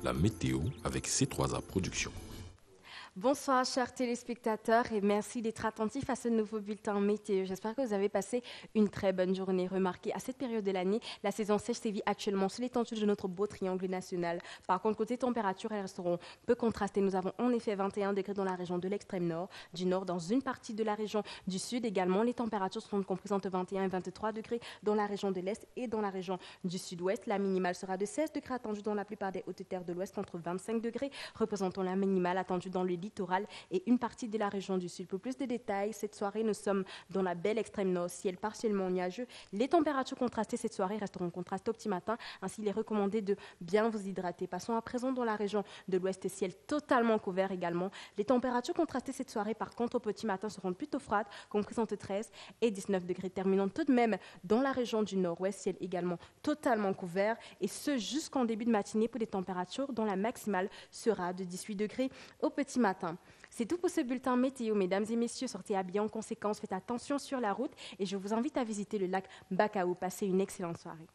la météo avec C3A Productions. Bonsoir chers téléspectateurs et merci d'être attentifs à ce nouveau bulletin météo. J'espère que vous avez passé une très bonne journée. Remarquez, à cette période de l'année, la saison sèche sévit actuellement sur l'étendue de notre beau triangle national. Par contre, côté température, elles resteront peu contrastées. Nous avons en effet 21 degrés dans la région de l'extrême nord, du nord dans une partie de la région du sud également. Les températures seront comprises entre 21 et 23 degrés dans la région de l'est et dans la région du sud-ouest. La minimale sera de 16 degrés attendue dans la plupart des hautes terres de l'ouest contre 25 degrés, représentant la minimale attendue dans le littoral et une partie de la région du sud. Pour plus de détails, cette soirée, nous sommes dans la belle extrême nord, ciel partiellement nuageux. Les températures contrastées cette soirée resteront contrastées au petit matin. Ainsi, il est recommandé de bien vous hydrater. Passons à présent dans la région de l'ouest, ciel totalement couvert également. Les températures contrastées cette soirée, par contre, au petit matin, seront plutôt froides, comprises entre 13 et 19 degrés. Terminant tout de même dans la région du nord-ouest, ciel également totalement couvert, et ce jusqu'en début de matinée pour des températures dont la maximale sera de 18 degrés au petit matin. C'est tout pour ce bulletin météo, mesdames et messieurs. Sortez habillés en conséquence, faites attention sur la route et je vous invite à visiter le lac Bakao. Passez une excellente soirée.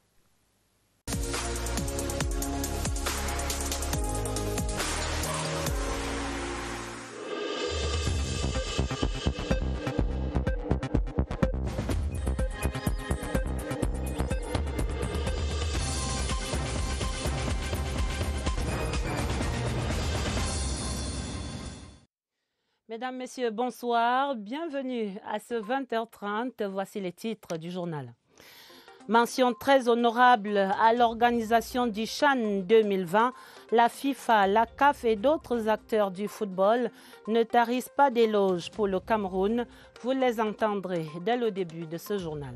Mesdames, Messieurs, bonsoir. Bienvenue à ce 20h30. Voici les titres du journal. Mention très honorable à l'organisation du CHAN 2020. La FIFA, la CAF et d'autres acteurs du football ne tarissent pas d'éloges pour le Cameroun. Vous les entendrez dès le début de ce journal.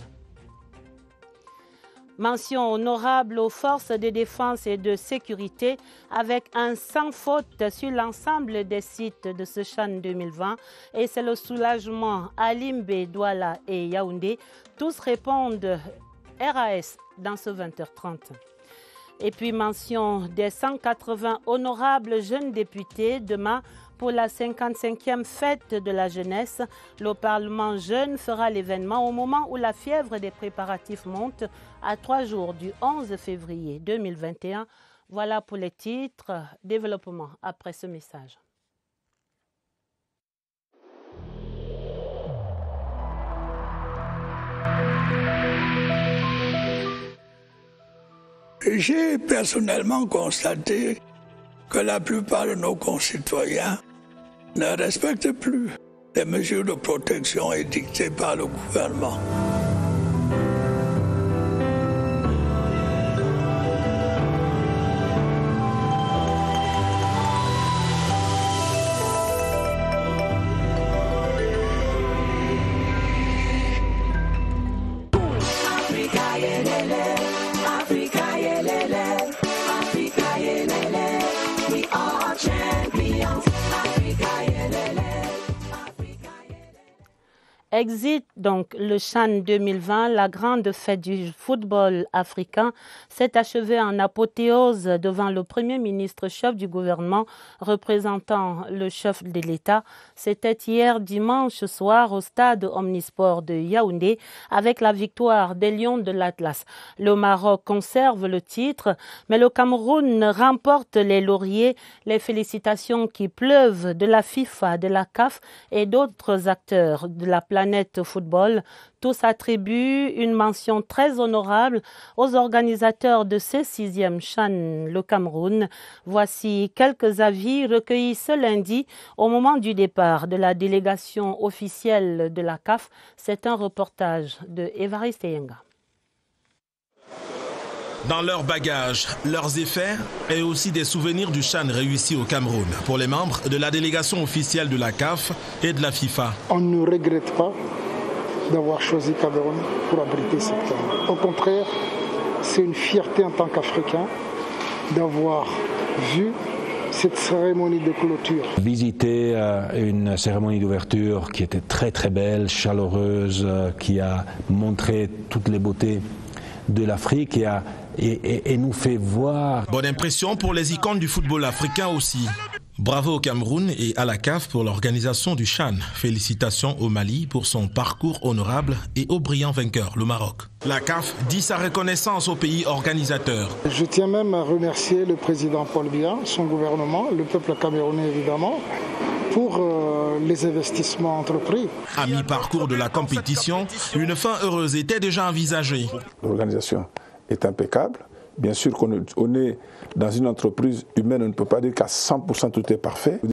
Mention honorable aux forces de défense et de sécurité avec un sans faute sur l'ensemble des sites de ce CHAN 2020. Et c'est le soulagement à Limbe, Douala et Yaoundé. Tous répondent RAS dans ce 20h30. Et puis mention des 180 honorables jeunes députés demain pour la 55e fête de la jeunesse. Le Parlement jeune fera l'événement au moment où la fièvre des préparatifs monte à 3 jours du 11 février 2021. Voilà pour les titres. Développement après ce message. J'ai personnellement constaté que la plupart de nos concitoyens ne respectent plus les mesures de protection édictées par le gouvernement. Exit donc le CHAN 2020, la grande fête du football africain, s'est achevée en apothéose devant le Premier ministre chef du gouvernement représentant le chef de l'État. C'était hier dimanche soir au stade Omnisport de Yaoundé avec la victoire des Lions de l'Atlas. Le Maroc conserve le titre, mais le Cameroun remporte les lauriers. Les félicitations qui pleuvent de la FIFA, de la CAF et d'autres acteurs de la planète football. Tous attribuent une mention très honorable aux organisateurs de ce 6e CHAN, le Cameroun. Voici quelques avis recueillis ce lundi au moment du départ de la délégation officielle de la CAF. C'est un reportage de Évariste Yenga. Dans leurs bagages, leurs effets et aussi des souvenirs du CHAN réussi au Cameroun pour les membres de la délégation officielle de la CAF et de la FIFA. On ne regrette pas d'avoir choisi Cameroun pour abriter cette CAN. Au contraire, c'est une fierté en tant qu'Africain d'avoir vu cette cérémonie de clôture. Visiter une cérémonie d'ouverture qui était très très belle, chaleureuse, qui a montré toutes les beautés de l'Afrique et nous fait voir. Bonne impression pour les icônes du football africain aussi. Bravo au Cameroun et à la CAF pour l'organisation du CHAN. Félicitations au Mali pour son parcours honorable et au brillant vainqueur, le Maroc. La CAF dit sa reconnaissance au pays organisateur. Je tiens même à remercier le président Paul Biya, son gouvernement, le peuple camerounais évidemment, pour les investissements entrepris. À mi-parcours de la compétition, une fin heureuse était déjà envisagée. L'organisation est impeccable. Bien sûr qu'on est dans une entreprise humaine, on ne peut pas dire qu'à 100% tout est parfait. On peut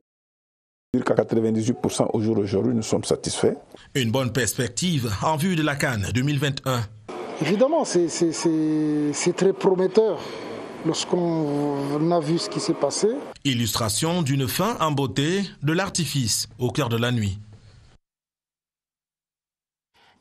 dire qu'à 98% au jour d'aujourd'hui, nous sommes satisfaits. Une bonne perspective en vue de la CAN 2021. Évidemment, c'est très prometteur lorsqu'on a vu ce qui s'est passé. Illustration d'une fin en beauté de l'artifice au cœur de la nuit.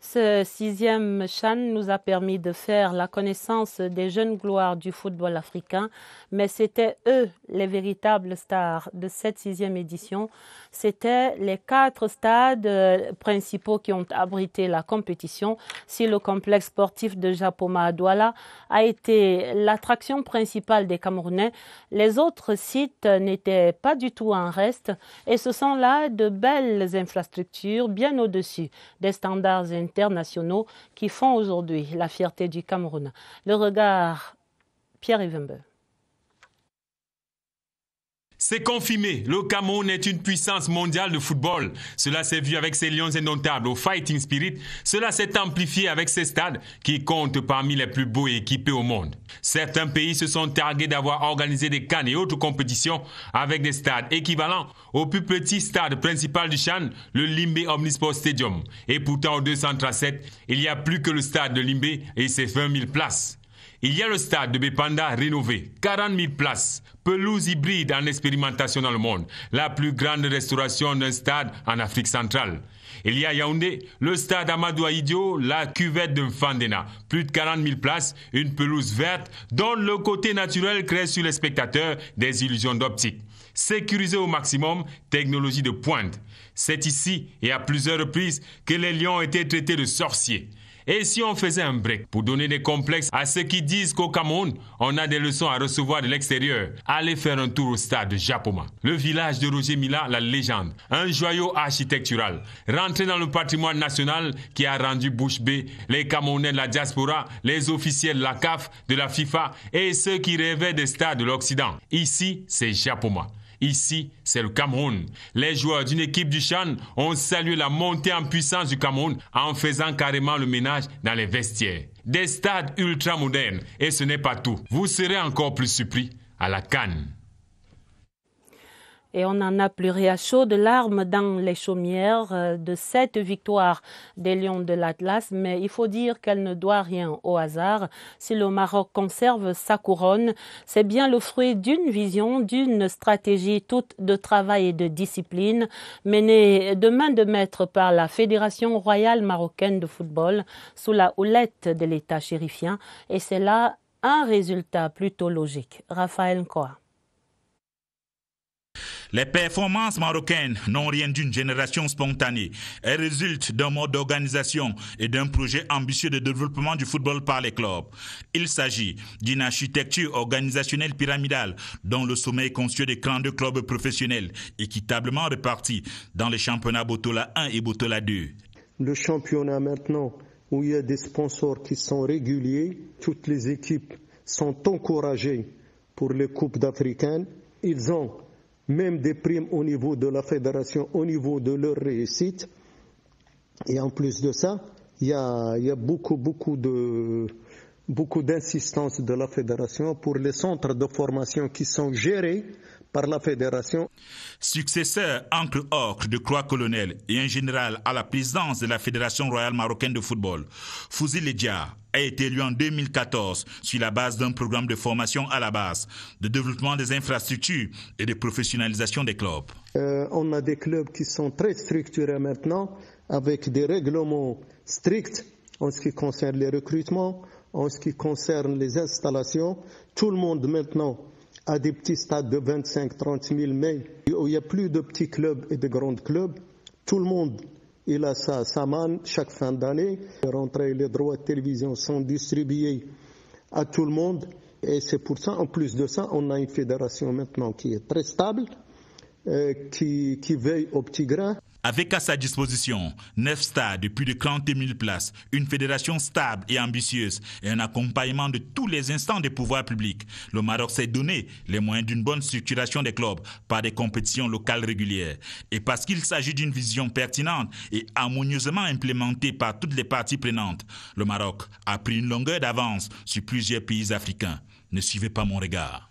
Ce 6e CHAN nous a permis de faire la connaissance des jeunes gloires du football africain, mais c'était eux les véritables stars de cette 6e édition. C'était les 4 stades principaux qui ont abrité la compétition. Si le complexe sportif de Japoma à Douala a été l'attraction principale des Camerounais, les autres sites n'étaient pas du tout en reste et ce sont là de belles infrastructures bien au-dessus des standards internationaux qui font aujourd'hui la fierté du Cameroun. Le regard, Pierre Evembe. C'est confirmé, le Cameroun est une puissance mondiale de football. Cela s'est vu avec ses lions indomptables au fighting spirit. Cela s'est amplifié avec ses stades qui comptent parmi les plus beaux et équipés au monde. Certains pays se sont targués d'avoir organisé des CAN et autres compétitions avec des stades équivalents au plus petit stade principal du CHAN, le Limbe Omnisport Stadium. Et pourtant au 237, il n'y a plus que le stade de Limbe et ses 20 000 places. Il y a le stade de Bepanda rénové, 40 000 places, pelouse hybride en expérimentation dans le monde, la plus grande restauration d'un stade en Afrique centrale. Il y a Yaoundé, le stade Amadou Ahidjo, la cuvette de Fandena, plus de 40 000 places, une pelouse verte dont le côté naturel crée sur les spectateurs des illusions d'optique. Sécurisé au maximum, technologie de pointe. C'est ici et à plusieurs reprises que les lions ont été traités de sorciers. Et si on faisait un break pour donner des complexes à ceux qui disent qu'au Cameroun, on a des leçons à recevoir de l'extérieur, allez faire un tour au stade de Japoma. Le village de Roger Mila, la légende, un joyau architectural. Rentrez dans le patrimoine national qui a rendu bouche bée les Camerounais de la diaspora, les officiels de la CAF, de la FIFA et ceux qui rêvaient des stades de l'Occident. Ici, c'est Japoma. Ici, c'est le Cameroun. Les joueurs d'une équipe du CHAN ont salué la montée en puissance du Cameroun en faisant carrément le ménage dans les vestiaires. Des stades ultra modernes. Et ce n'est pas tout. Vous serez encore plus surpris à la CAN. Et on en a pleuré à chaudes larmes dans les chaumières de cette victoire des Lions de l'Atlas. Mais il faut dire qu'elle ne doit rien au hasard. Si le Maroc conserve sa couronne, c'est bien le fruit d'une vision, d'une stratégie toute de travail et de discipline, menée de main de maître par la Fédération royale marocaine de football sous la houlette de l'État chérifien. Et c'est là un résultat plutôt logique. Raphaël Nkoa. Les performances marocaines n'ont rien d'une génération spontanée. Elles résultent d'un mode d'organisation et d'un projet ambitieux de développement du football par les clubs. Il s'agit d'une architecture organisationnelle pyramidale dont le sommet est constitué de 32 clubs professionnels équitablement répartis dans les championnats Botola 1 et Botola 2. Le championnat maintenant, où il y a des sponsors qui sont réguliers, toutes les équipes sont encouragées pour les coupes d'Africaines. Ils ont même des primes au niveau de la fédération, au niveau de leur réussite. Et en plus de ça, il y a beaucoup d'insistance de la fédération pour les centres de formation qui sont gérés par la fédération. Successeur entre ocre de croix-colonel et un général à la présidence de la Fédération royale marocaine de football, Fouzi Ledja a été élu en 2014 sur la base d'un programme de formation à la base, de développement des infrastructures et de professionnalisation des clubs. On a des clubs qui sont très structurés maintenant, avec des règlements stricts en ce qui concerne les recrutements, en ce qui concerne les installations. Tout le monde maintenant a des petits stades de 25-30 000, mais il n'y a plus de petits clubs et de grands clubs. Tout le monde, il a sa manne chaque fin d'année. Les droits de télévision sont distribués à tout le monde. Et c'est pour ça, en plus de ça, on a une fédération maintenant qui est très stable, qui veille aux petits grains. Avec à sa disposition 9 stades de plus de 40 000 places, une fédération stable et ambitieuse et un accompagnement de tous les instants des pouvoirs publics, le Maroc s'est donné les moyens d'une bonne structuration des clubs par des compétitions locales régulières. Et parce qu'il s'agit d'une vision pertinente et harmonieusement implémentée par toutes les parties prenantes, le Maroc a pris une longueur d'avance sur plusieurs pays africains. Ne suivez pas mon regard.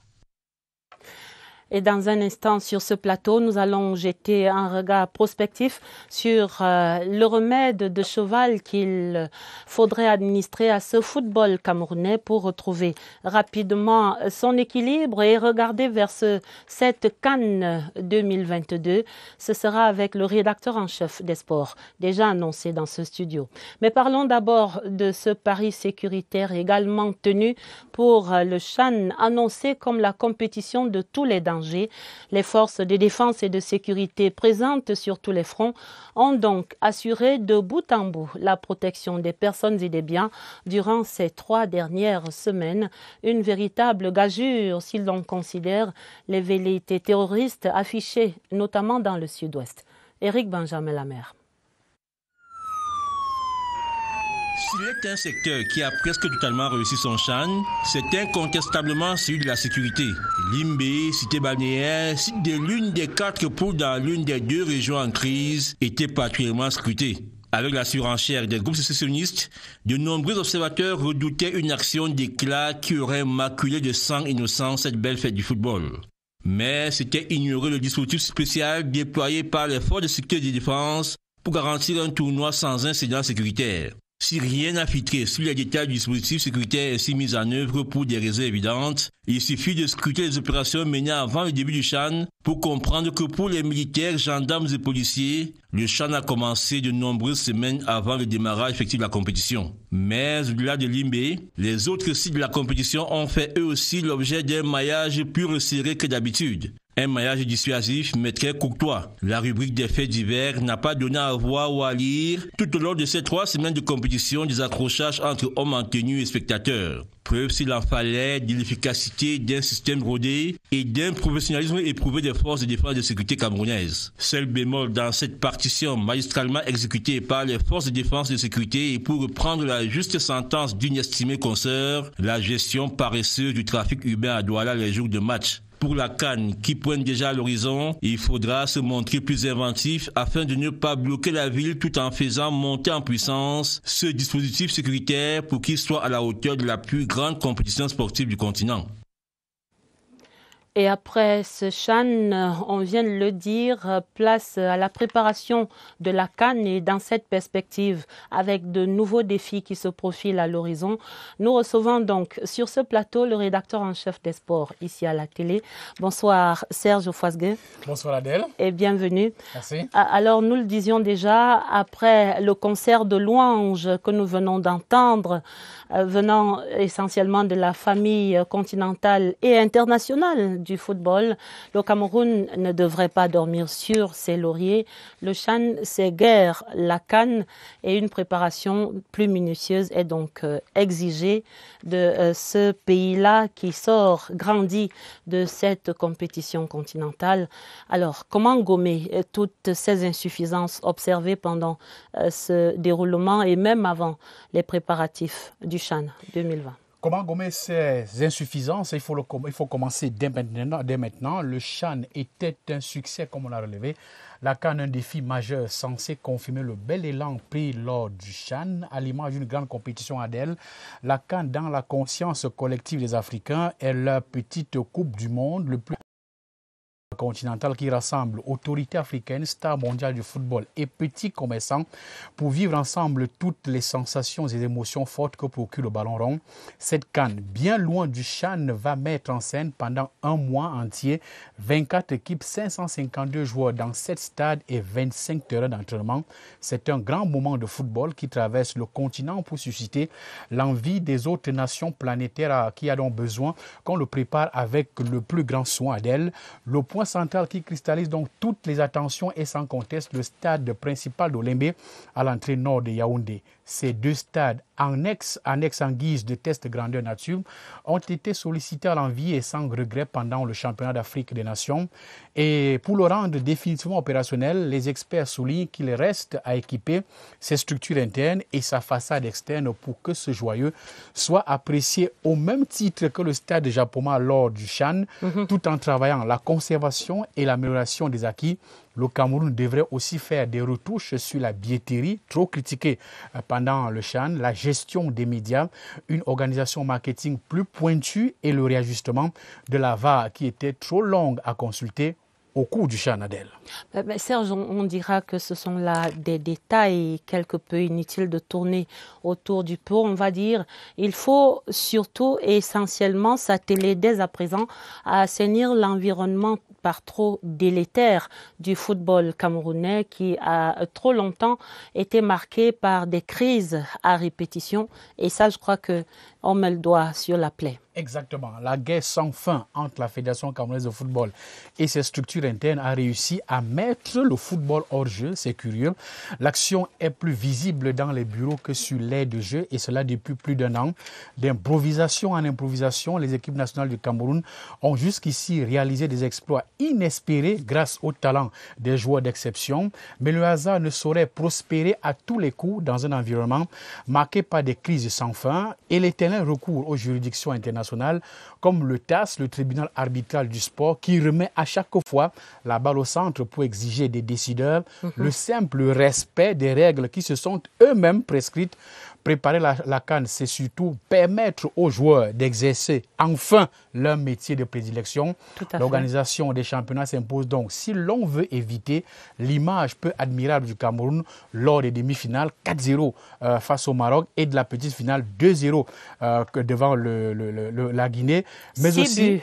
Et dans un instant, sur ce plateau, nous allons jeter un regard prospectif sur le remède de cheval qu'il faudrait administrer à ce football camerounais pour retrouver rapidement son équilibre et regarder vers cette CAN 2022. Ce sera avec le rédacteur en chef des sports, déjà annoncé dans ce studio. Mais parlons d'abord de ce pari sécuritaire également tenu pour le CHAN, annoncé comme la compétition de tous les dangers. Les forces de défense et de sécurité présentes sur tous les fronts ont donc assuré de bout en bout la protection des personnes et des biens durant ces 3 dernières semaines. Une véritable gageure si l'on considère les velléités terroristes affichées notamment dans le sud-ouest. Éric Benjamin Lamère. S'il est un secteur qui a presque totalement réussi son CHAN, c'est incontestablement celui de la sécurité. Limbé, cité balnéaire, site de l'une des 4 poules dans l'une des 2 régions en crise, était particulièrement scruté. Avec la surenchère des groupes sécessionnistes, de nombreux observateurs redoutaient une action d'éclat qui aurait maculé de sang innocent cette belle fête du football. Mais c'était ignorer le dispositif spécial déployé par les forces de sécurité et de défense pour garantir un tournoi sans incident sécuritaire. Si rien n'a filtré sur les détails du dispositif sécuritaire ainsi mis en œuvre pour des raisons évidentes, il suffit de scruter les opérations menées avant le début du CHAN pour comprendre que pour les militaires, gendarmes et policiers, le CHAN a commencé de nombreuses semaines avant le démarrage effectif de la compétition. Mais au-delà de Limbé, les autres sites de la compétition ont fait eux aussi l'objet d'un maillage plus resserré que d'habitude. Un maillage dissuasif mais très courtois. La rubrique des faits divers n'a pas donné à voir ou à lire tout au long de ces 3 semaines de compétition des accrochages entre hommes en tenue et spectateurs. Preuve s'il en fallait de l'efficacité d'un système rodé et d'un professionnalisme éprouvé des forces de défense et de sécurité camerounaises. Seul bémol dans cette partition magistralement exécutée par les forces de défense et de sécurité et pour reprendre la juste sentence d'une estimée consoeur, la gestion paresseuse du trafic urbain à Douala les jours de match. Pour la CAN qui pointe déjà à l'horizon, il faudra se montrer plus inventif afin de ne pas bloquer la ville tout en faisant monter en puissance ce dispositif sécuritaire pour qu'il soit à la hauteur de la plus grande compétition sportive du continent. Et après ce CHAN, on vient de le dire, place à la préparation de la CAN et dans cette perspective, avec de nouveaux défis qui se profilent à l'horizon, nous recevons donc sur ce plateau le rédacteur en chef des sports ici à la télé. Bonsoir Serge Ofasgue. Bonsoir Adèle. Et bienvenue. Merci. Alors nous le disions déjà, après le concert de louanges que nous venons d'entendre, venant essentiellement de la famille continentale et internationale du football, le Cameroun ne devrait pas dormir sur ses lauriers. Le CHAN, c'est guère la CAN et une préparation plus minutieuse est donc exigée de ce pays-là qui sort grandi de cette compétition continentale. Alors, comment gommer toutes ces insuffisances observées pendant ce déroulement et même avant les préparatifs du CHAN 2020? Comment gommer ces insuffisances? Il faut commencer dès maintenant. Le CHAN était un succès, comme on l'a relevé. La CAN, un défi majeur censé confirmer le bel élan pris lors du CHAN, à l'image d'une grande compétition Adèle. La CAN, dans la conscience collective des Africains, est la petite coupe du monde le plus continental qui rassemble autorités africaines, stars mondiales du football et petits commerçants pour vivre ensemble toutes les sensations et émotions fortes que procure le ballon rond. Cette CAN, bien loin du CHAN, va mettre en scène pendant un mois entier 24 équipes, 552 joueurs dans 7 stades et 25 terrains d'entraînement. C'est un grand moment de football qui traverse le continent pour susciter l'envie des autres nations planétaires qui a donc besoin qu'on le prépare avec le plus grand soin d'elle. Le point central qui cristallise donc toutes les attentions est sans conteste le stade principal d'Olembe à l'entrée nord de Yaoundé. Ces 2 stades, annexes en guise de test grandeur nature, ont été sollicités à l'envi et sans regret pendant le championnat d'Afrique des Nations. Et pour le rendre définitivement opérationnel, les experts soulignent qu'il reste à équiper ses structures internes et sa façade externe pour que ce joyeux soit apprécié au même titre que le stade de Japoma lors du CHAN, tout en travaillant la conservation et l'amélioration des acquis. Le Cameroun devrait aussi faire des retouches sur la billetterie, trop critiquée pendant le CHAN, la gestion des médias, une organisation marketing plus pointue et le réajustement de la VAR qui était trop longue à consulter au cours du CHAN, Adèle. Serge, on dira que ce sont là des détails quelque peu inutiles de tourner autour du pot. On va dire il faut surtout et essentiellement s'atteler dès à présent à assainir l'environnement par trop délétère du football camerounais qui a trop longtemps été marqué par des crises à répétition. Et ça, je crois qu'on met le doigt sur la plaie. Exactement. La guerre sans fin entre la Fédération camerounaise de football et ses structures internes a réussi à mettre le football hors jeu. C'est curieux. L'action est plus visible dans les bureaux que sur l'aire de jeu et cela depuis plus d'1 an. D'improvisation en improvisation, les équipes nationales du Cameroun ont jusqu'ici réalisé des exploits inespérés grâce au talent des joueurs d'exception. Mais le hasard ne saurait prospérer à tous les coups dans un environnement marqué par des crises sans fin et l'éternel recours aux juridictions internationales comme le TAS, le tribunal arbitral du sport, qui remet à chaque fois la balle au centre pour exiger des décideurs le simple respect des règles qui se sont eux-mêmes prescrites. Préparer la CAN, c'est surtout permettre aux joueurs d'exercer enfin leur métier de prédilection. L'organisation des championnats s'impose donc. Si l'on veut éviter l'image peu admirable du Cameroun lors des demi-finales 4-0 face au Maroc et de la petite finale 2-0 devant la Guinée, mais 6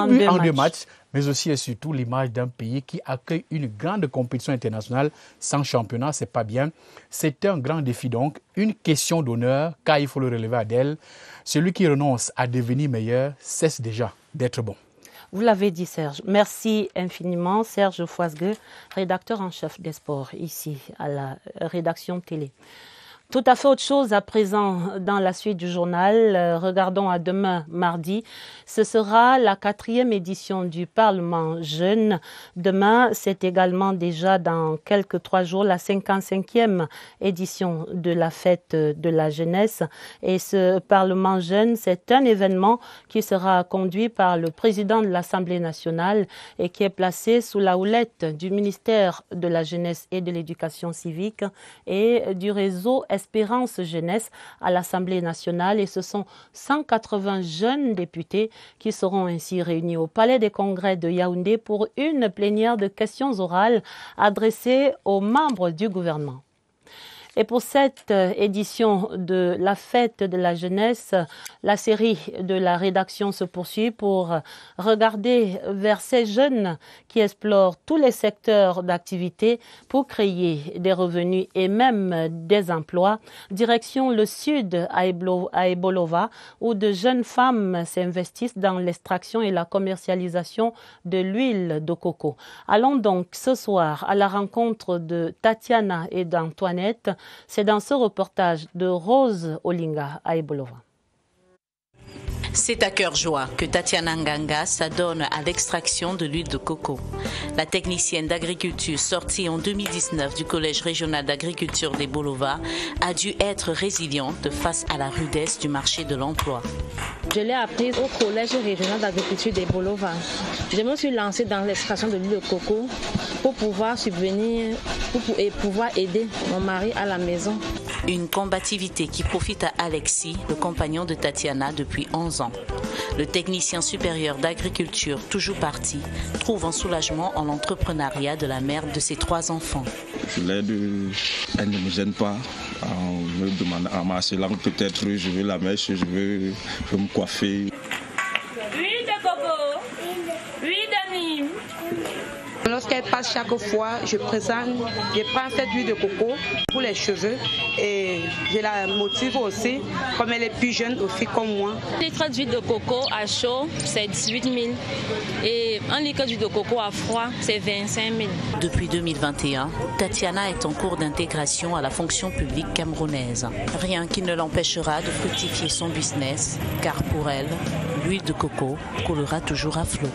buts en 2 matchs. Mais aussi et surtout l'image d'un pays qui accueille une grande compétition internationale sans championnat, c'est pas bien. C'est un grand défi donc, une question d'honneur, car il faut le relever, Adèle. Celui qui renonce à devenir meilleur cesse déjà d'être bon. Vous l'avez dit, Serge. Merci infiniment, Serge Foisgueux, rédacteur en chef des sports ici à la rédaction télé. Tout à fait autre chose à présent dans la suite du journal. Regardons à demain, mardi. Ce sera la 4e édition du Parlement jeune. Demain, c'est également déjà dans quelques 3 jours la 55e édition de la fête de la jeunesse. Et ce Parlement jeune, c'est un événement qui sera conduit par le président de l'Assemblée nationale et qui est placé sous la houlette du ministère de la Jeunesse et de l'Éducation civique et du réseau Espérance Jeunesse à l'Assemblée nationale et ce sont 180 jeunes députés qui seront ainsi réunis au Palais des Congrès de Yaoundé pour une plénière de questions orales adressées aux membres du gouvernement. Et pour cette édition de la fête de la jeunesse, la série de la rédaction se poursuit pour regarder vers ces jeunes qui explorent tous les secteurs d'activité pour créer des revenus et même des emplois. Direction le sud à Ebolova, où de jeunes femmes s'investissent dans l'extraction et la commercialisation de l'huile de coco. Allons donc ce soir à la rencontre de Tatiana et d'Antoinette. C'est dans ce reportage de Rose Olinga à Ebolova. C'est à cœur joie que Tatiana Nganga s'adonne à l'extraction de l'huile de coco. La technicienne d'agriculture sortie en 2019 du Collège régional d'agriculture d'Ebolova a dû être résiliente face à la rudesse du marché de l'emploi. Je l'ai apprise au Collège régional d'agriculture d'Ebolova. Je me suis lancée dans l'extraction de l'huile de coco pour pouvoir subvenir et pouvoir aider mon mari à la maison. Une combativité qui profite à Alexis, le compagnon de Tatiana depuis 11 ans. Le technicien supérieur d'agriculture, toujours parti, trouve un soulagement en l'entrepreneuriat de la mère de ses 3 enfants. Je l'aide, elle ne me gêne pas. En me demandant à ma langue, peut-être je veux la mèche, je veux me coiffer. Oui, de coco. Oui, de mime. lorsqu'elle passe chaque fois, je prends cette huile de coco pour les cheveux et je la motive aussi, comme elle est plus jeune aussi comme moi. Un litre d'huile de coco à chaud, c'est 18 000 et un litre d'huile de coco à froid, c'est 25 000. Depuis 2021, Tatiana est en cours d'intégration à la fonction publique camerounaise. Rien qui ne l'empêchera de fructifier son business, car pour elle, l'huile de coco coulera toujours à flot.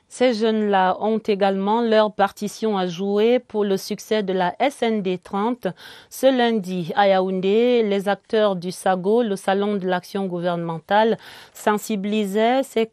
Ces jeunes-là ont également leur partition à jouer pour le succès de la SND 30. Ce lundi, à Yaoundé, les acteurs du SAGO, le Salon de l'action gouvernementale, sensibilisaient ces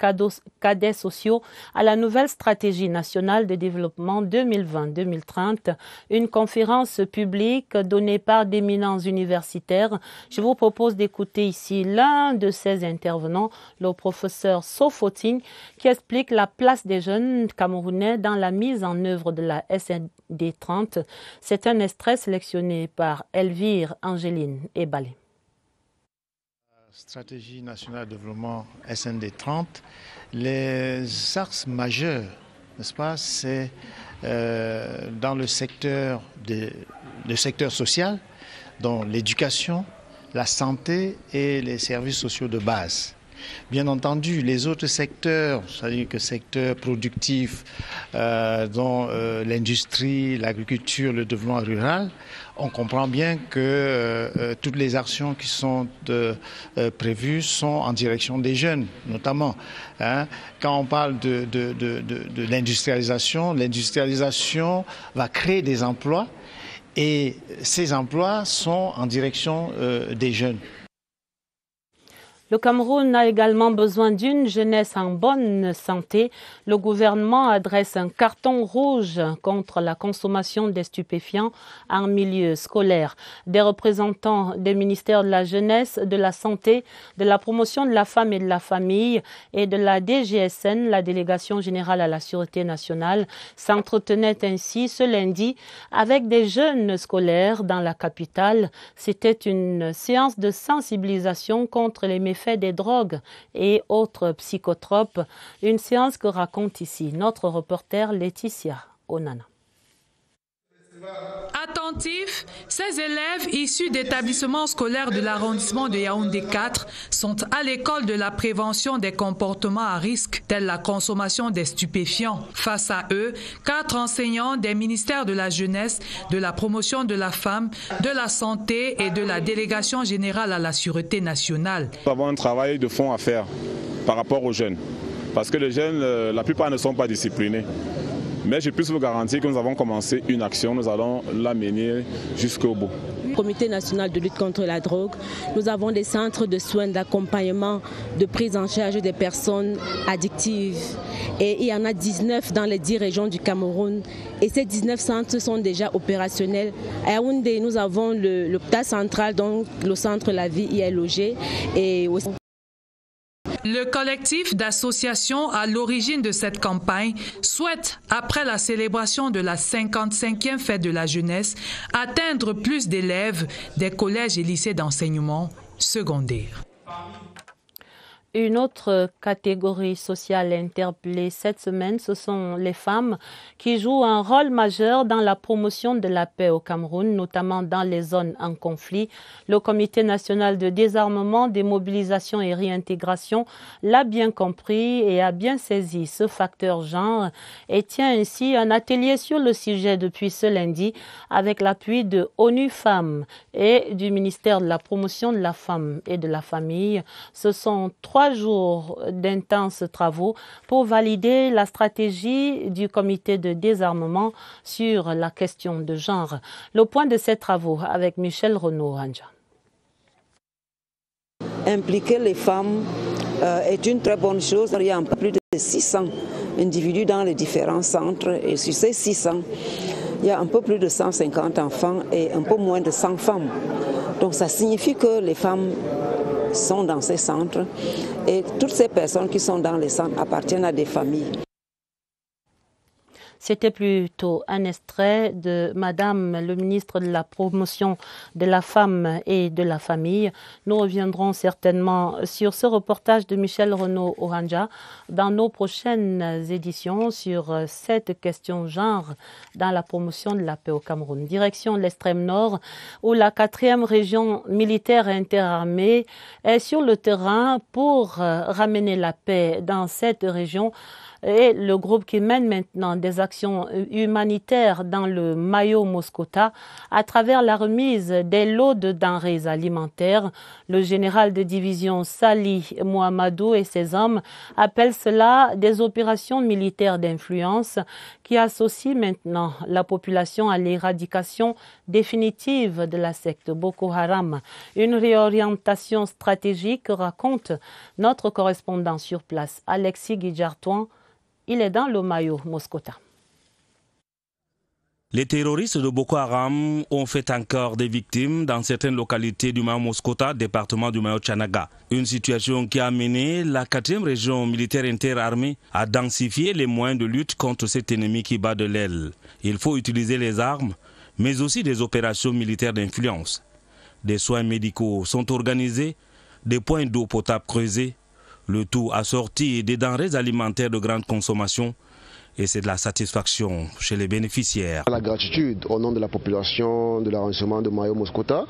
cadets sociaux à la nouvelle stratégie nationale de développement 2020-2030, une conférence publique donnée par d'éminents universitaires. Je vous propose d'écouter ici l'un de ces intervenants, le professeur Sofotine, qui explique la place des jeunes camerounais dans la mise en œuvre de la SND 30. C'est un extrait sélectionné par Elvire Angéline Ebalé. Stratégie nationale de développement SND 30, les axes majeurs, n'est-ce pas, c'est dans le secteur social, dans l'éducation, la santé et les services sociaux de base. Bien entendu, les autres secteurs, c'est-à-dire que secteur productif, dont l'industrie, l'agriculture, le développement rural, on comprend bien que toutes les actions qui sont prévues sont en direction des jeunes, notamment. Quand on parle de l'industrialisation, l'industrialisation va créer des emplois et ces emplois sont en direction des jeunes. Le Cameroun a également besoin d'une jeunesse en bonne santé. Le gouvernement adresse un carton rouge contre la consommation des stupéfiants en milieu scolaire. Des représentants des ministères de la Jeunesse, de la Santé, de la Promotion de la Femme et de la Famille et de la DGSN, la Délégation Générale à la Sûreté Nationale, s'entretenaient ainsi ce lundi avec des jeunes scolaires dans la capitale. C'était une séance de sensibilisation contre les méfaits des drogues et autres psychotropes. Une séance que raconte ici notre reporter Laetitia Onana. Attentifs, ces élèves issus d'établissements scolaires de l'arrondissement de Yaoundé 4 sont à l'école de la prévention des comportements à risque, tels la consommation des stupéfiants. Face à eux, 4 enseignants des ministères de la Jeunesse, de la Promotion de la Femme, de la Santé et de la Délégation Générale à la Sûreté Nationale. Nous avons un travail de fond à faire par rapport aux jeunes, parce que les jeunes, la plupart ne sont pas disciplinés. Mais je peux vous garantir que nous avons commencé une action, nous allons la mener jusqu'au bout. Comité national de lutte contre la drogue, nous avons des centres de soins, d'accompagnement, de prise en charge des personnes addictives. Et il y en a 19 dans les 10 régions du Cameroun. Et ces 19 centres sont déjà opérationnels. À Yaoundé, nous avons l'hôpital central, donc le centre La Vie y est logé. Et aussi le collectif d'associations à l'origine de cette campagne souhaite, après la célébration de la 55e fête de la jeunesse, atteindre plus d'élèves des collèges et lycées d'enseignement secondaire. Une autre catégorie sociale interpellée cette semaine, ce sont les femmes qui jouent un rôle majeur dans la promotion de la paix au Cameroun, notamment dans les zones en conflit. Le Comité national de désarmement, démobilisation et réintégration l'a bien compris et a bien saisi ce facteur genre et tient ainsi un atelier sur le sujet depuis ce lundi avec l'appui de ONU Femmes et du ministère de la Promotion de la Femme et de la Famille. Ce sont 3 jours d'intenses travaux pour valider la stratégie du comité de désarmement sur la question de genre. Le point de ces travaux avec Michel Renaud-Anja. Impliquer les femmes est une très bonne chose. Il y a un peu plus de 600 individus dans les différents centres et sur ces 600, il y a un peu plus de 150 enfants et un peu moins de 100 femmes. Donc ça signifie que les femmes sont dans ces centres et toutes ces personnes qui sont dans les centres appartiennent à des familles. C'était plutôt un extrait de Madame le ministre de la Promotion de la Femme et de la Famille. Nous reviendrons certainement sur ce reportage de Michel Renaud Oranja dans nos prochaines éditions sur cette question genre dans la promotion de la paix au Cameroun. Direction l'extrême nord où la 4e région militaire interarmée est sur le terrain pour ramener la paix dans cette région. Et le groupe qui mène maintenant des actions humanitaires dans le Mayo Moscota à travers la remise des lots de denrées alimentaires. Le général de division Sali Mohamedou et ses hommes appellent cela des opérations militaires d'influence qui associent maintenant la population à l'éradication définitive de la secte Boko Haram. Une réorientation stratégique, raconte notre correspondant sur place, Alexis Guidjartouan. Il est dans le Mayo Moscota. Les terroristes de Boko Haram ont fait encore des victimes dans certaines localités du Mayo Moscota, département du Mayo Tchanaga. Une situation qui a amené la 4e région militaire interarmée à densifier les moyens de lutte contre cet ennemi qui bat de l'aile. Il faut utiliser les armes, mais aussi des opérations militaires d'influence. Des soins médicaux sont organisés, des points d'eau potable creusés, le tout assorti des denrées alimentaires de grande consommation, et c'est de la satisfaction chez les bénéficiaires. La gratitude au nom de la population de l'arrondissement de Mayo Moscota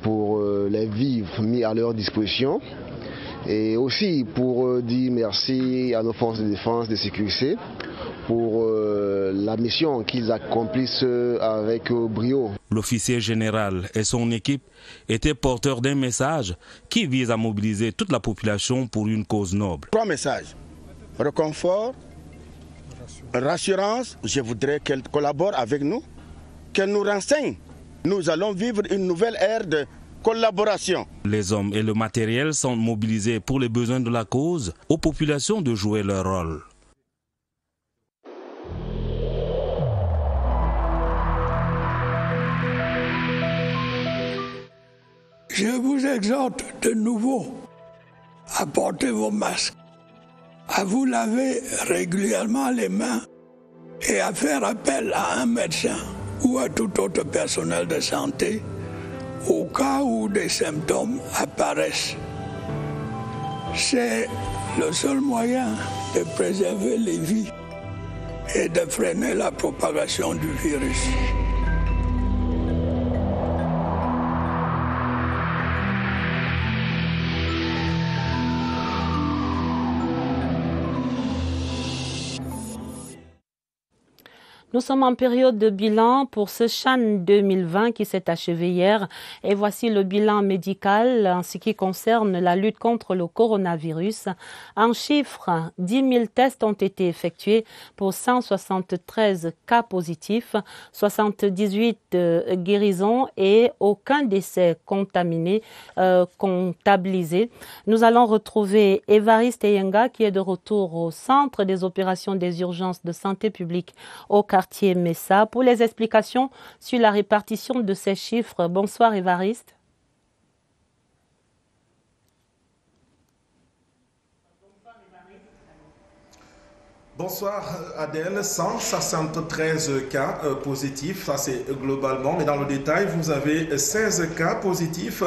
pour les vivres mis à leur disposition et aussi pour dire merci à nos forces de défense et de sécurité pour la mission qu'ils accomplissent avec brio. L'officier général et son équipe étaient porteurs d'un message qui vise à mobiliser toute la population pour une cause noble. 3 messages. Réconfort, rassurance, je voudrais qu'elle collabore avec nous, qu'elle nous renseigne. Nous allons vivre une nouvelle ère de collaboration. Les hommes et le matériel sont mobilisés pour les besoins de la cause, aux populations de jouer leur rôle. Je vous exhorte de nouveau à porter vos masques, à vous laver régulièrement les mains et à faire appel à un médecin ou à tout autre personnel de santé au cas où des symptômes apparaissent. C'est le seul moyen de préserver les vies et de freiner la propagation du virus. Nous sommes en période de bilan pour ce Chan 2020 qui s'est achevé hier. Et voici le bilan médical en ce qui concerne la lutte contre le coronavirus. En chiffres, 10 000 tests ont été effectués pour 173 cas positifs, 78 guérisons et aucun décès comptabilisé. Nous allons retrouver Évariste Eyenga qui est de retour au centre des opérations des urgences de santé publique au quartier Messa pour les explications sur la répartition de ces chiffres. Bonsoir Évariste. Bonsoir Adèle, 173 cas positifs, ça c'est globalement, mais dans le détail vous avez 16 cas positifs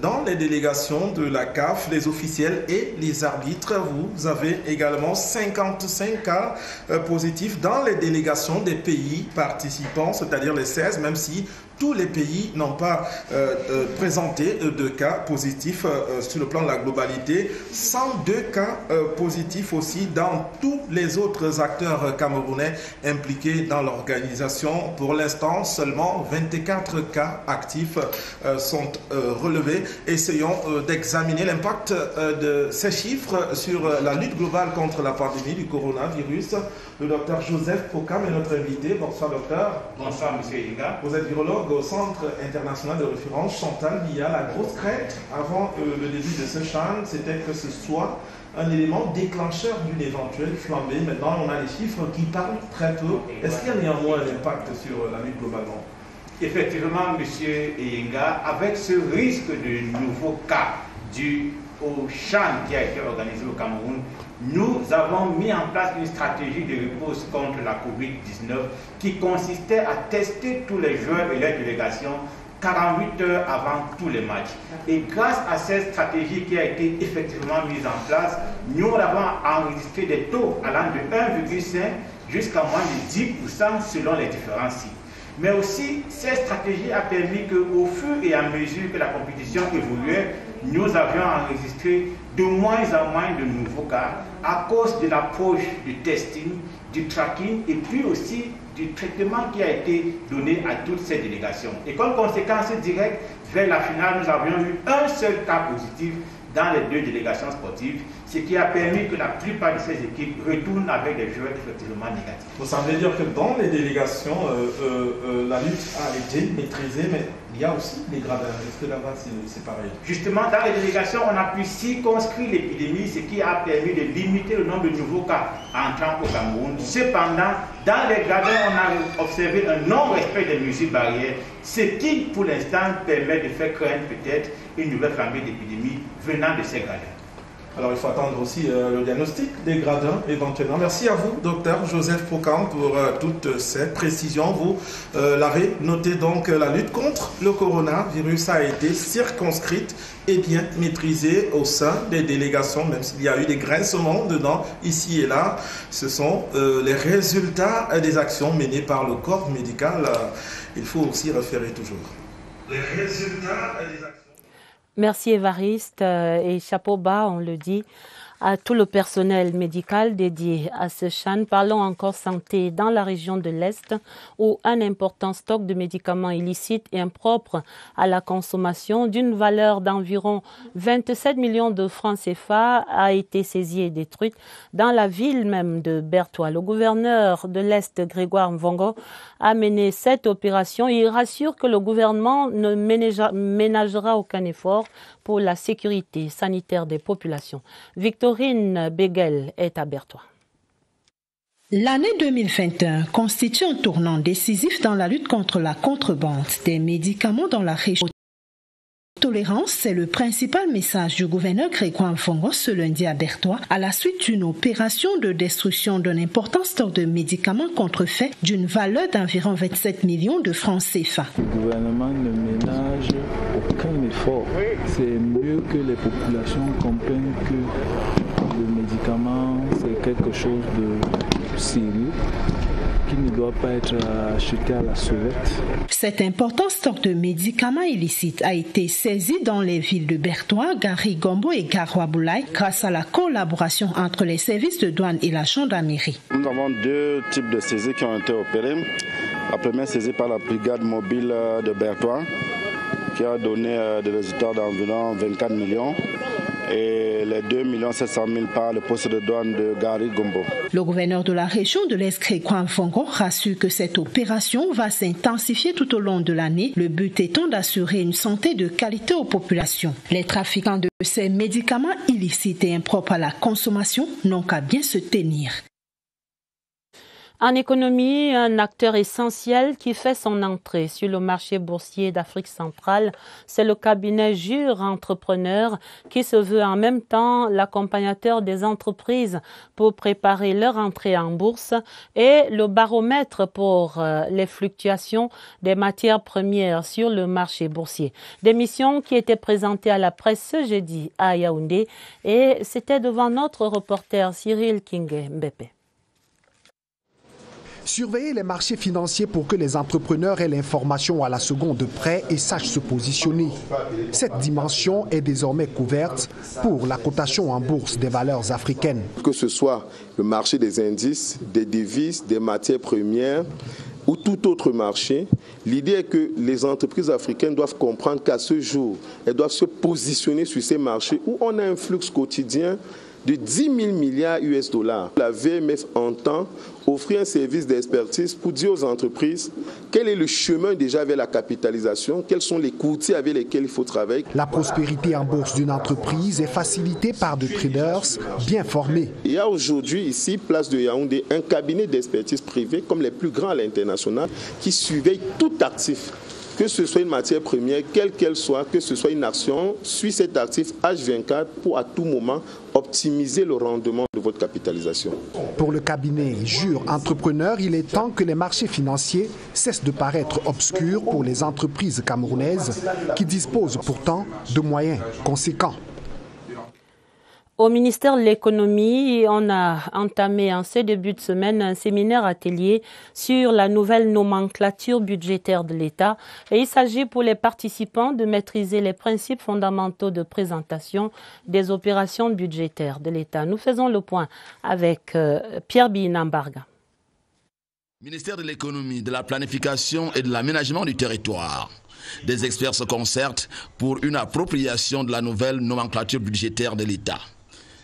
dans les délégations de la CAF, les officiels et les arbitres. Vous avez également 55 cas positifs dans les délégations des pays participants, c'est-à-dire les 16, même si tous les pays n'ont pas présenté de cas positifs sur le plan de la globalité. 102 cas positifs aussi dans tous les autres acteurs camerounais impliqués dans l'organisation. Pour l'instant, seulement 24 cas actifs sont relevés. Essayons d'examiner l'impact de ces chiffres sur la lutte globale contre la pandémie du coronavirus. Le docteur Joseph Pokam est notre invité. Bonsoir docteur. Bonsoir monsieur Inga. Vous êtes virologue au Centre international de référence Chantal Biya. La grosse crainte avant le début de ce Chan, c'était que ce soit un élément déclencheur d'une éventuelle flambée. Maintenant, on a les chiffres qui parlent très peu. Est-ce qu'il y a néanmoins un impact sur la lutte globalement? Effectivement, monsieur Inga, avec ce risque de nouveaux cas dus au CHAN qui a été organisé au Cameroun, nous avons mis en place une stratégie de réponse contre la COVID-19 qui consistait à tester tous les joueurs et les délégations 48 heures avant tous les matchs. Et grâce à cette stratégie qui a été effectivement mise en place, nous avons enregistré des taux allant de 1,5 jusqu'à moins de 10% selon les différents sites. Mais aussi, cette stratégie a permis qu'au fur et à mesure que la compétition évoluait, nous avions enregistré de moins en moins de nouveaux cas à cause de l'approche du testing, du tracking et puis aussi du traitement qui a été donné à toutes ces délégations. Et comme conséquence directe, vers la finale, nous avions eu un seul cas positif dans les 2 délégations sportives, ce qui a permis que la plupart de ces équipes retournent avec des joueurs effectivement négatifs. Vous semblez dire que dans les délégations, la lutte a été maîtrisée, mais il y a aussi les gradins. Est-ce que là-bas c'est pareil? Justement, dans les délégations, on a pu circonscrire l'épidémie, ce qui a permis de limiter le nombre de nouveaux cas entrant au Cameroun. Cependant, dans les gradins, on a observé un non-respect des mesures barrières, ce qui, pour l'instant, permet de faire craindre peut-être une nouvelle flambée d'épidémie venant de ces gradins. Alors il faut attendre aussi le diagnostic des gradins éventuellement. Merci à vous, docteur Joseph Procan, pour toutes ces précisions. Vous l'avez noté, donc la lutte contre le coronavirus a été circonscrite et bien maîtrisée au sein des délégations, même s'il y a eu des grincements dedans, ici et là. Ce sont les résultats des actions menées par le corps médical. Il faut aussi référer toujours. Les résultats des actions. Merci Évariste et chapeau bas, on le dit, à tout le personnel médical dédié à ce CHAN. Parlons encore santé dans la région de l'Est où un important stock de médicaments illicites et impropres à la consommation d'une valeur d'environ 27 millions de francs CFA a été saisi et détruite dans la ville même de Bertoua. Le gouverneur de l'Est, Grégoire Mvongo, a mené cette opération. Il rassure que le gouvernement ne ménagera aucun effort pour la sécurité sanitaire des populations. Victorine Beguel est à Bertoua. L'année 2021 constitue un tournant décisif dans la lutte contre la contrebande des médicaments dans la région. Tolérance, c'est le principal message du gouverneur Grégoire Mvongo ce lundi à Bertoua à la suite d'une opération de destruction d'un important stock de médicaments contrefaits d'une valeur d'environ 27 millions de francs CFA. Le gouvernement ne ménage aucun effort. C'est mieux que les populations comprennent que le médicament c'est quelque chose de sérieux qui ne doit pas être acheté à la sauvette. Cet important stock de médicaments illicites a été saisi dans les villes de Bertoua, Gari, Gombo et Garoua-Boulaye grâce à la collaboration entre les services de douane et la gendarmerie. Nous avons 2 types de saisies qui ont été opérées. La première saisie par la brigade mobile de Bertoua qui a donné des résultats d'environ 24 millions. Et les 2 700 000 par le poste de douane de Gari-Gombo. Le gouverneur de la région de l'Est, Grégoire Mvongo, rassure que cette opération va s'intensifier tout au long de l'année, le but étant d'assurer une santé de qualité aux populations. Les trafiquants de ces médicaments illicites et impropres à la consommation n'ont qu'à bien se tenir. En économie, un acteur essentiel qui fait son entrée sur le marché boursier d'Afrique centrale, c'est le cabinet Jure Entrepreneur qui se veut en même temps l'accompagnateur des entreprises pour préparer leur entrée en bourse et le baromètre pour les fluctuations des matières premières sur le marché boursier. Des missions qui étaient présentées à la presse ce jeudi à Yaoundé et c'était devant notre reporter Cyril Kingé Mbépé. Surveiller les marchés financiers pour que les entrepreneurs aient l'information à la seconde près et sachent se positionner. Cette dimension est désormais couverte pour la cotation en bourse des valeurs africaines. Que ce soit le marché des indices, des devises, des matières premières ou tout autre marché, l'idée est que les entreprises africaines doivent comprendre qu'à ce jour, elles doivent se positionner sur ces marchés où on a un flux quotidien de 10 000 milliards US dollars. La VMF entend offrir un service d'expertise pour dire aux entreprises quel est le chemin déjà vers la capitalisation, quels sont les courtiers avec lesquels il faut travailler. La prospérité en bourse d'une entreprise est facilitée par des traders bien formés. Il y a aujourd'hui ici, place de Yaoundé, un cabinet d'expertise privé comme les plus grands à l'international qui surveille tout actif que ce soit une matière première, quelle qu'elle soit, que ce soit une action, suit cet actif H24 pour à tout moment optimiser le rendement de votre capitalisation. Pour le cabinet Jure Entrepreneur, il est temps que les marchés financiers cessent de paraître obscurs pour les entreprises camerounaises qui disposent pourtant de moyens conséquents. Au ministère de l'économie, on a entamé en ce début de semaine un séminaire atelier sur la nouvelle nomenclature budgétaire de l'État. Et il s'agit pour les participants de maîtriser les principes fondamentaux de présentation des opérations budgétaires de l'État. Nous faisons le point avec Pierre Binambarga. Ministère de l'économie, de la planification et de l'aménagement du territoire. Des experts se concertent pour une appropriation de la nouvelle nomenclature budgétaire de l'État.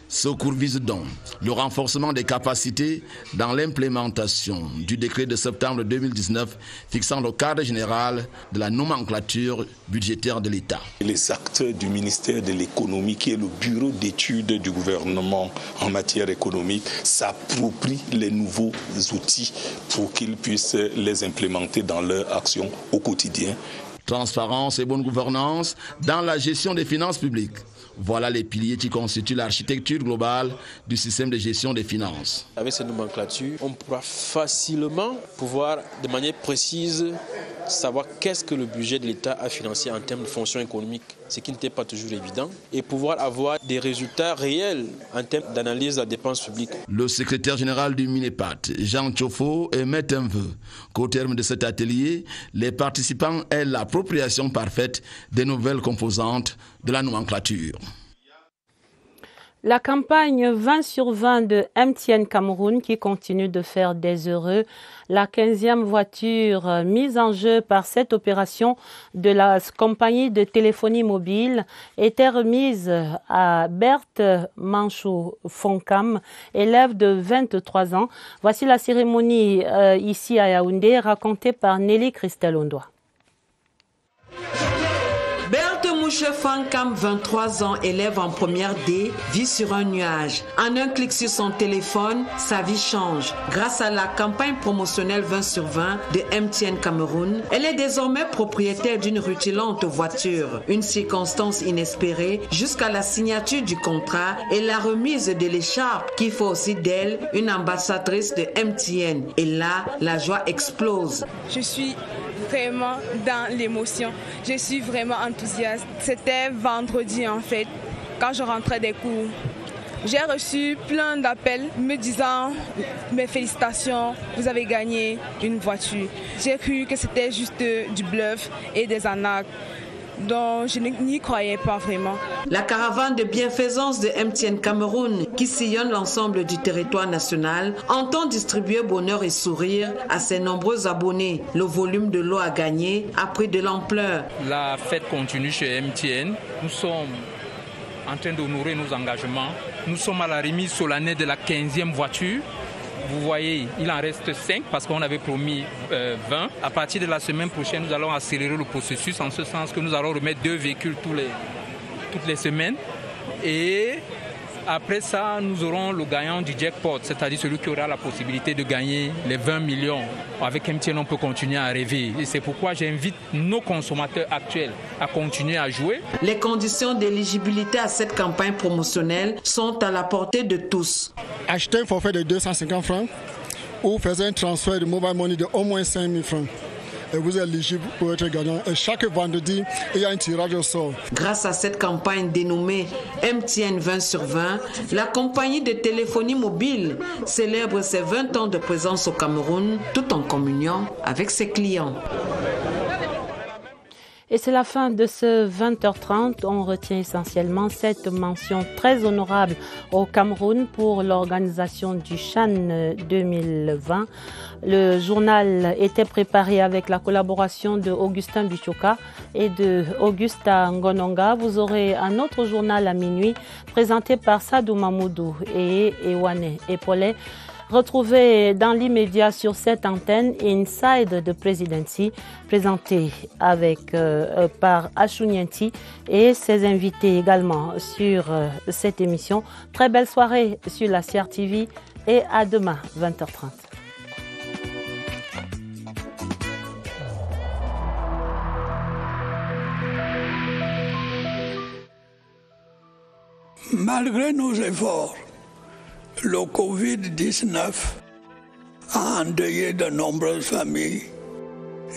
Ce cours vise donc le renforcement des capacités dans l'implémentation du décret de septembre 2019 fixant le cadre général de la nomenclature budgétaire de l'État. Les acteurs du ministère de l'économie, qui est le bureau d'études du gouvernement en matière économique, s'approprient les nouveaux outils pour qu'ils puissent les implémenter dans leur action au quotidien. Transparence et bonne gouvernance dans la gestion des finances publiques. Voilà les piliers qui constituent l'architecture globale du système de gestion des finances. Avec cette nomenclature, on pourra facilement pouvoir, de manière précise, savoir qu'est-ce que le budget de l'État a financé en termes de fonctions économiques, ce qui n'était pas toujours évident, et pouvoir avoir des résultats réels en termes d'analyse de la dépense publique. Le secrétaire général du Minepat, Jean Tchofo, émet un vœu qu'au terme de cet atelier, les participants aient l'appropriation parfaite des nouvelles composantes de la nomenclature. La campagne 20 sur 20 de MTN Cameroun qui continue de faire des heureux. La 15e voiture mise en jeu par cette opération de la compagnie de téléphonie mobile était remise à Berthe Manchou-Foncam, élève de 23 ans. Voici la cérémonie ici à Yaoundé, racontée par Nelly Christelle Ondoa. Berthe Mouche-Fankam, 23 ans, élève en première D, vit sur un nuage. En un clic sur son téléphone, sa vie change. Grâce à la campagne promotionnelle 20 sur 20 de MTN Cameroun, elle est désormais propriétaire d'une rutilante voiture. Une circonstance inespérée jusqu'à la signature du contrat et la remise de l'écharpe qui fait aussi d'elle une ambassadrice de MTN. Et là, la joie explose. Je suis vraiment dans l'émotion. Je suis vraiment enthousiaste. C'était vendredi en fait, quand je rentrais des cours. J'ai reçu plein d'appels me disant mes félicitations, vous avez gagné une voiture. J'ai cru que c'était juste du bluff et des arnaques. Donc je n'y croyais pas vraiment. La caravane de bienfaisance de MTN Cameroun, qui sillonne l'ensemble du territoire national, entend distribuer bonheur et sourire à ses nombreux abonnés. Le volume de lot à gagner a pris de l'ampleur. La fête continue chez MTN. Nous sommes en train d'honorer nos engagements. Nous sommes à la remise solennelle de la 15e voiture. Vous voyez, il en reste 5 parce qu'on avait promis 20. À partir de la semaine prochaine, nous allons accélérer le processus en ce sens que nous allons remettre 2 véhicules toutes les semaines. Et après ça, nous aurons le gagnant du jackpot, c'est-à-dire celui qui aura la possibilité de gagner les 20 millions. Avec MTN, on peut continuer à rêver. Et c'est pourquoi j'invite nos consommateurs actuels à continuer à jouer. Les conditions d'éligibilité à cette campagne promotionnelle sont à la portée de tous. Achetez un forfait de 250 francs ou faites un transfert de mobile money de au moins 5 000 francs. Et vous êtes éligible pour être gagnant. Et chaque vendredi, il y a un tirage au sort. Grâce à cette campagne dénommée MTN 20 sur 20, la compagnie de téléphonie mobile célèbre ses 20 ans de présence au Cameroun, tout en communion avec ses clients. Et c'est la fin de ce 20h30. On retient essentiellement cette mention très honorable au Cameroun pour l'organisation du Chan 2020. Le journal était préparé avec la collaboration de Augustin Bichoka et de Augusta Ngononga. Vous aurez un autre journal à minuit présenté par Sadou Mamoudou et Ewane Epolé. Retrouvez dans l'immédiat sur cette antenne Inside de Presidency, présenté par Achunienti et ses invités également sur cette émission. Très belle soirée sur la CRTV et à demain 20h30. Malgré nos efforts, le Covid-19 a endeuillé de nombreuses familles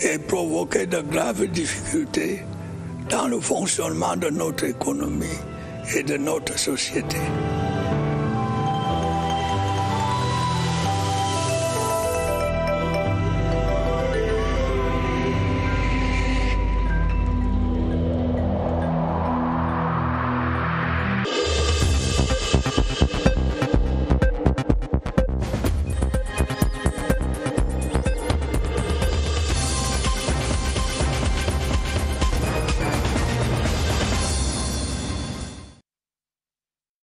et provoqué de graves difficultés dans le fonctionnement de notre économie et de notre société.